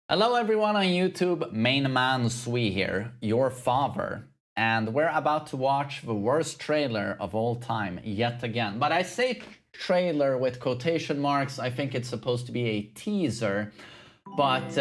Hello everyone on YouTube, TheMainManSWE here, your father. And we're about to watch the worst trailer of all time, yet again. But I say trailer with quotation marks, I think it's supposed to be a teaser. But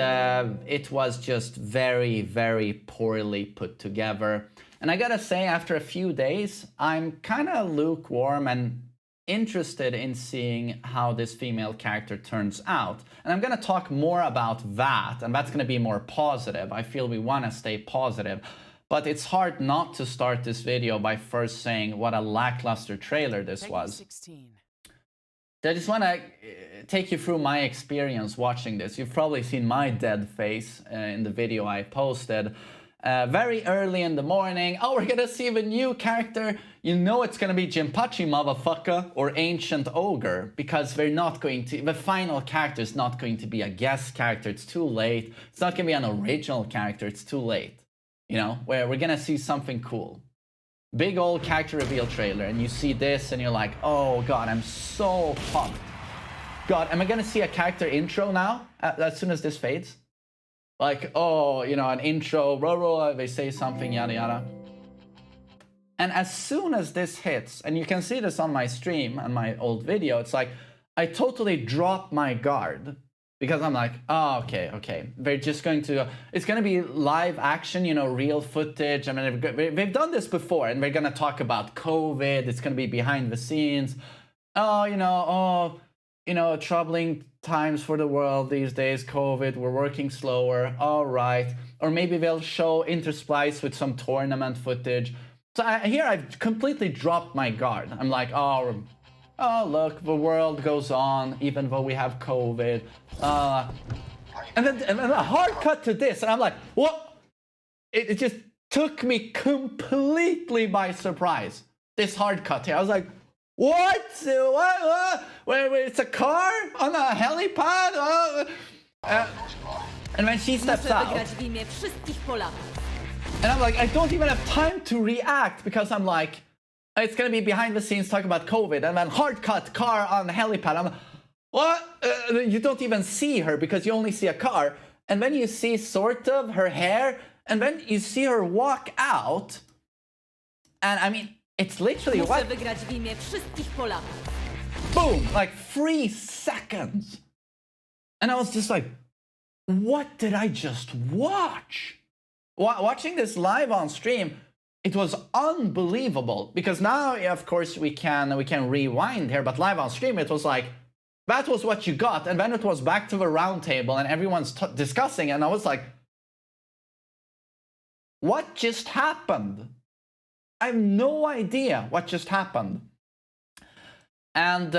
it was just very, very poorly put together. And I gotta say, after a few days, I'm kind of lukewarm and interested in seeing how this female character turns out. And I'm going to talk more about that, and that's going to be more positive. I feel we want to stay positive. But it's hard not to start this video by first saying what a lackluster trailer this was. 16. I just want to take you through my experience watching this. You've probably seen my dead face in the video I posted. Very early in the morning, oh, we're gonna see the new character. You know it's gonna be Jinpachi motherfucker or Ancient Ogre, because they're not going to, the final character is not going to be a guest character, it's too late. It's not gonna be an original character, it's too late. You know, where we're gonna see something cool. Big old character reveal trailer, and you see this and you're like, oh god, I'm so pumped. God, am I gonna see a character intro now, as soon as this fades? Like, oh, you know, an intro, blah, blah, blah, they say something, yada, yada. And as soon as this hits, and you can see this on my stream and my old video, it's like, I totally drop my guard. Because I'm like, oh, okay. They're just going to, it's going to be live action, you know, real footage. I mean, they've done this before, and they're going to talk about COVID. It's going to be behind the scenes. Oh, troubling times for the world these days, COVID, we're working slower, all right. Or maybe they'll show intersplice with some tournament footage. So here I've completely dropped my guard. I'm like, oh look, the world goes on, even though we have COVID. And then a hard cut to this, and I'm like, what? It just took me completely by surprise, this hard cut here. I was like, what? Wait, it's a car on a helipad? And when she steps out, and I'm like, I don't even have time to react, because I'm like, it's gonna be behind the scenes talking about COVID, and then hard cut, car on the helipad. I'm like, what? You don't even see her because you only see a car, and then you see sort of her hair, and then you see her walk out, and I mean, it's literally what? Boom! Like 3 seconds. And I was just like, what did I just watch? Watching this live on stream, it was unbelievable. Because now, of course, we can rewind here, but live on stream, it was like, that was what you got. And then it was back to the round table, and everyone's discussing, and I was like, what just happened? I have no idea what just happened. And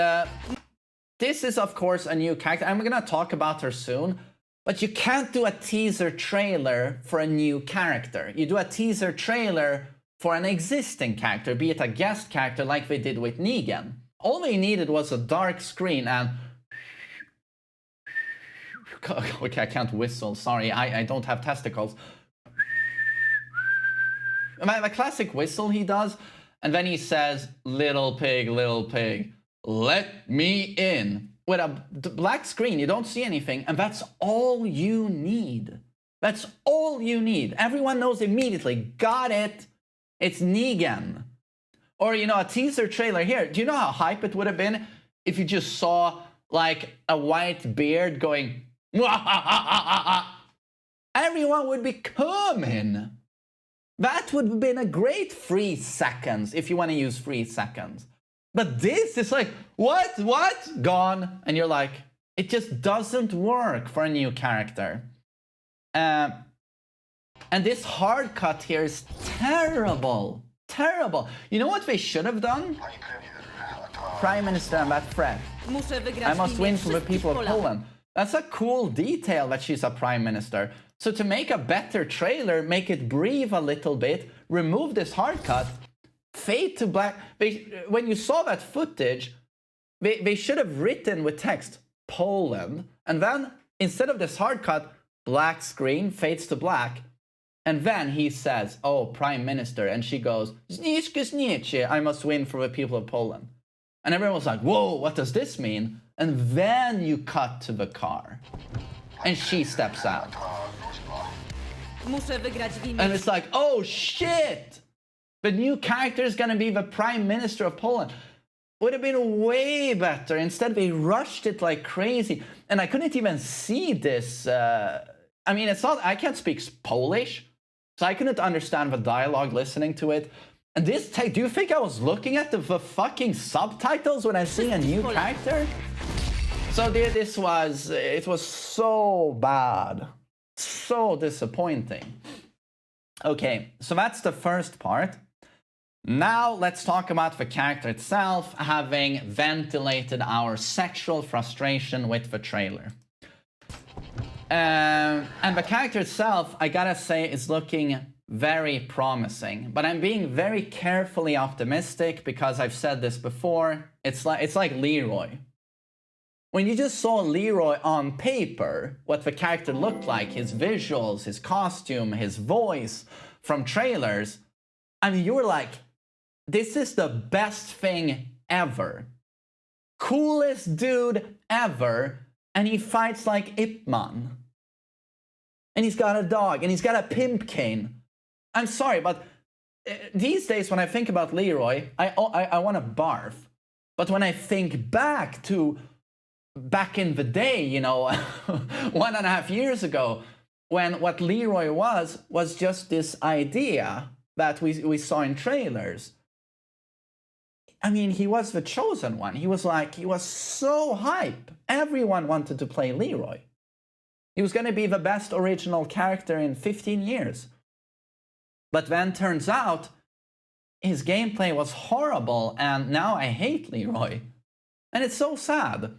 this is, of course, a new character. I'm going to talk about her soon. But you can't do a teaser trailer for a new character. You do a teaser trailer for an existing character, be it a guest character like they did with Negan. All they needed was a dark screen and... Okay, I can't whistle. Sorry, I don't have testicles. The classic whistle he does, and then he says, little pig, let me in. With a black screen, you don't see anything, and that's all you need. That's all you need. Everyone knows immediately, got it, it's Negan. Or, you know, a teaser trailer here. Do you know how hype it would have been if you just saw, like, a white beard going, everyone would be coming. That would have been a great 3 seconds, if you want to use 3 seconds. But this is like, what? Gone. And you're like, it just doesn't work for a new character. And this hard cut here is terrible. Terrible. You know what they should have done? Prime Minister and that threat. I must win for the people of Poland. That's a cool detail that she's a prime minister. So to make a better trailer, make it breathe a little bit, remove this hard cut, fade to black. When you saw that footage, they should have written with text, Poland, and then instead of this hard cut, black screen, fades to black, and then he says, oh, prime minister, and she goes, I must win for the people of Poland. And everyone was like, whoa, what does this mean? And then you cut to the car. and she steps out. Muszę wygrać w imię. And it's like, oh shit! The new character is gonna be the Prime Minister of Poland. Would have been way better. Instead, they rushed it like crazy. And I couldn't even see this. I mean, it's not, I can't speak Polish, so I couldn't understand the dialogue listening to it. And this, do you think I was looking at the fucking subtitles when I see a new character? So this was, it was so bad. So disappointing. Okay, so that's the first part. Now let's talk about the character itself, having ventilated our sexual frustration with the trailer. And the character itself, I gotta say, is looking very promising. But I'm being very carefully optimistic because I've said this before. It's like Leroy. When you just saw Leroy on paper, what the character looked like, his visuals, his costume, his voice from trailers, I mean, you were like, this is the best thing ever. Coolest dude ever. And he fights like Ip Man. And he's got a dog, and he's got a pimp cane. I'm sorry, but these days when I think about Leroy, I want to barf. But when I think back to back in the day, you know, 1.5 years ago, when what Leroy was just this idea that we saw in trailers. I mean, he was the chosen one. He was so hype. Everyone wanted to play Leroy. He was going to be the best original character in 15 years. But then turns out his gameplay was horrible, and now I hate Leroy. And it's so sad.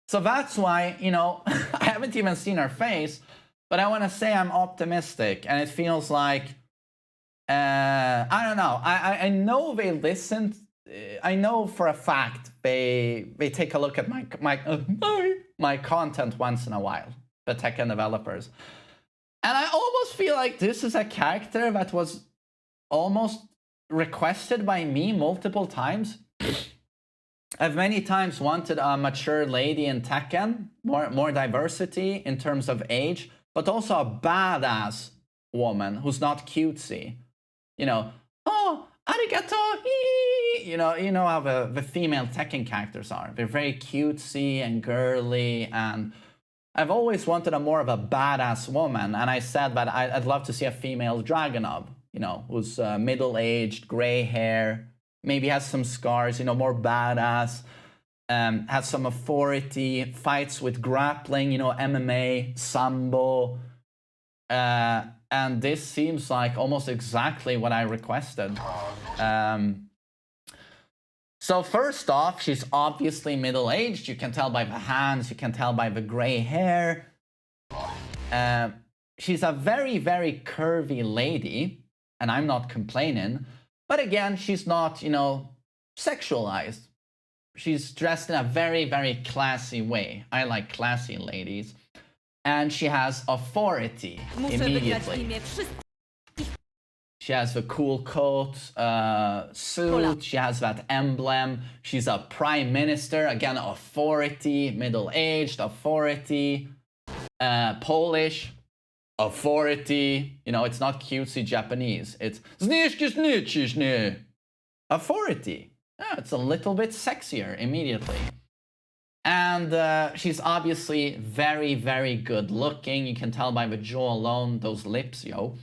So that's why, you know, I haven't even seen her face, but I want to say I'm optimistic, and it feels like, I don't know. I know they listened. I know for a fact they take a look at my content once in a while, the Tekken developers. And I almost feel like this is a character that was almost requested by me multiple times. I've many times wanted a mature lady in Tekken, more diversity in terms of age, but also a badass woman who's not cutesy. You know, oh, arigato, you know how the female Tekken characters are. They're very cutesy and girly, and I've always wanted more of a badass woman, and I said that I'd love to see a female Dragunov, you know, who's middle-aged, gray hair, maybe has some scars, you know, more badass, has some authority, fights with grappling, you know, MMA, sambo, and this seems like almost exactly what I requested. So first off, she's obviously middle-aged. You can tell by the hands, you can tell by the gray hair. She's a very, very curvy lady, and I'm not complaining. But again, she's not, you know, sexualized. She's dressed in a very, very classy way. I like classy ladies. And she has authority immediately. She has the cool coat, suit, she has that emblem. She's a prime minister, again, authority, middle-aged, authority, Polish, authority. You know, it's not cutesy Japanese. It's authority. Yeah, it's a little bit sexier immediately. And she's obviously very, very good looking. You can tell by the jaw alone, those lips, yo.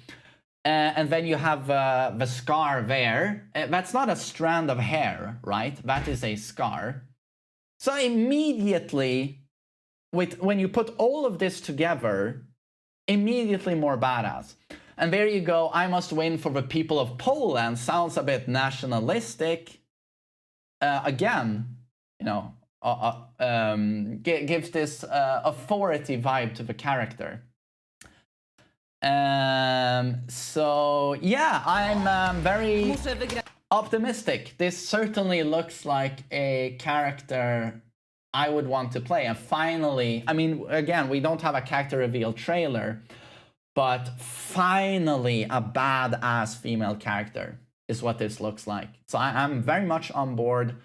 And then you have the scar there. That's not a strand of hair, right? That is a scar. So immediately, when you put all of this together, immediately more badass. And there you go, I must win for the people of Poland. Sounds a bit nationalistic. Again, you know, gives this authority vibe to the character. So yeah, I'm very optimistic. This certainly looks like a character I would want to play. And finally, I mean, again, we don't have a character reveal trailer, but finally a badass female character is what this looks like. So I'm very much on board.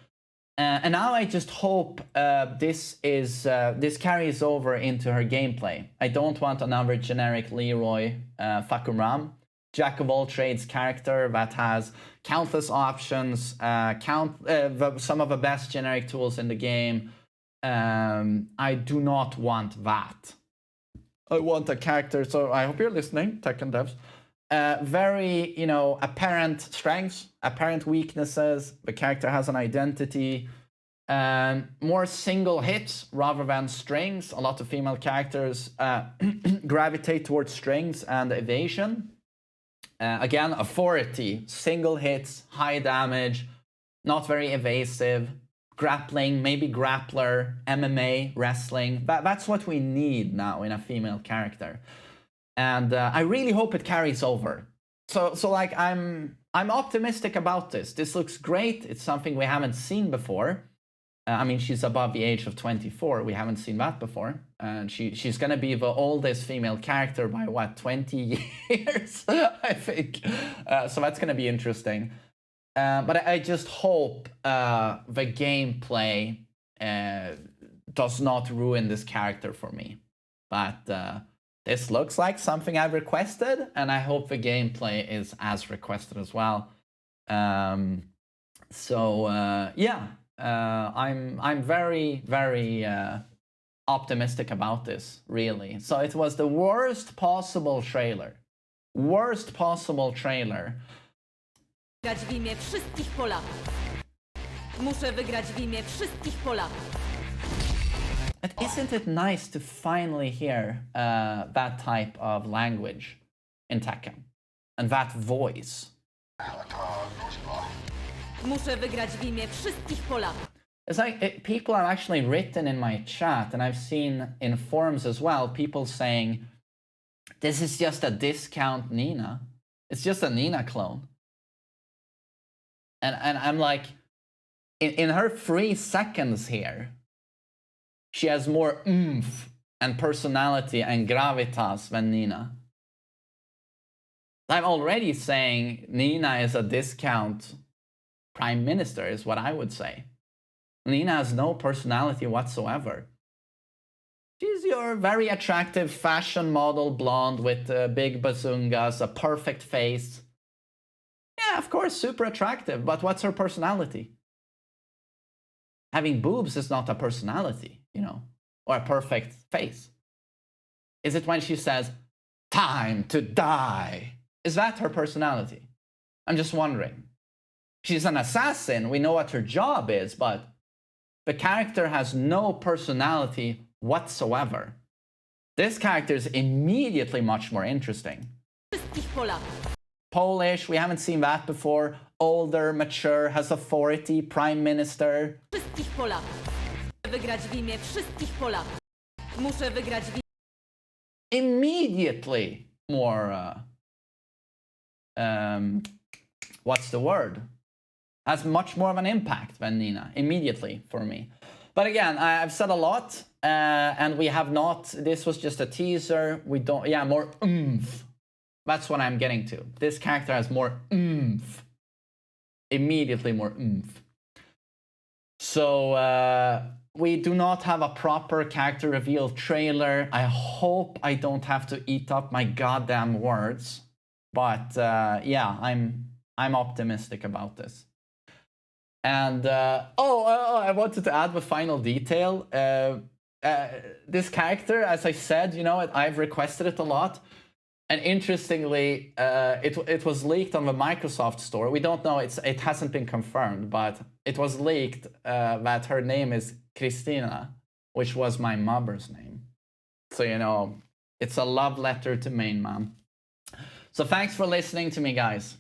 And now I just hope this carries over into her gameplay. I don't want another generic Leroy Fakuram, jack of all trades character that has countless options, some of the best generic tools in the game. I do not want that. I want a character, so I hope you're listening, Tekken devs. Very, apparent strengths, apparent weaknesses. The character has an identity. More single hits rather than strings. A lot of female characters gravitate towards strings and evasion. Again, authority, single hits, high damage, not very evasive. Grappling, maybe grappler, MMA, wrestling. That's what we need now in a female character. And I really hope it carries over. So like I'm optimistic about this. This looks great. It's something we haven't seen before. I mean, she's above the age of 24. We haven't seen that before. And she's going to be the oldest female character by, what, 20 years, I think. So that's going to be interesting. But I just hope the gameplay does not ruin this character for me. But this looks like something I've requested, and I hope the gameplay is as requested as well. Yeah, I'm very, very optimistic about this, really. So it was the worst possible trailer. Worst possible trailer. Wygrać w imię wszystkich Polaków. Muszę wygrać w imię wszystkich Polaków. And isn't it nice to finally hear that type of language in Tekken? And that voice. Muszę wygrać w imię wszystkich Polaków. It's like people have actually written in my chat, and I've seen in forums as well, people saying, this is just a discount Nina. It's just a Nina clone. And I'm like, in her 3 seconds here, she has more oomph and personality and gravitas than Nina. I'm already saying Nina is a discount prime minister, is what I would say. Nina has no personality whatsoever. She's your very attractive fashion model blonde with big bazungas, a perfect face. Yeah, of course, super attractive, but what's her personality? Having boobs is not a personality, or a perfect face. Is it when she says, time to die? Is that her personality? I'm just wondering. She's an assassin, we know what her job is, but the character has no personality whatsoever. This character is immediately much more interesting. Polish, we haven't seen that before. Older, mature, has authority, prime minister. Immediately more, what's the word? Has much more of an impact than Nina, immediately for me. But again, I've said a lot, and we have not, this was just a teaser. We don't, yeah, more oomph. That's what I'm getting to. This character has more oomph. Immediately more oomph. So we do not have a proper character reveal trailer. I hope I don't have to eat up my goddamn words. But yeah, I'm optimistic about this. And I wanted to add the final detail. This character, as I said, I've requested it a lot. And interestingly, it was leaked on the Microsoft store. We don't know, it hasn't been confirmed, but it was leaked that her name is Christina, which was my mother's name. So, it's a love letter to Main Mom. So thanks for listening to me, guys.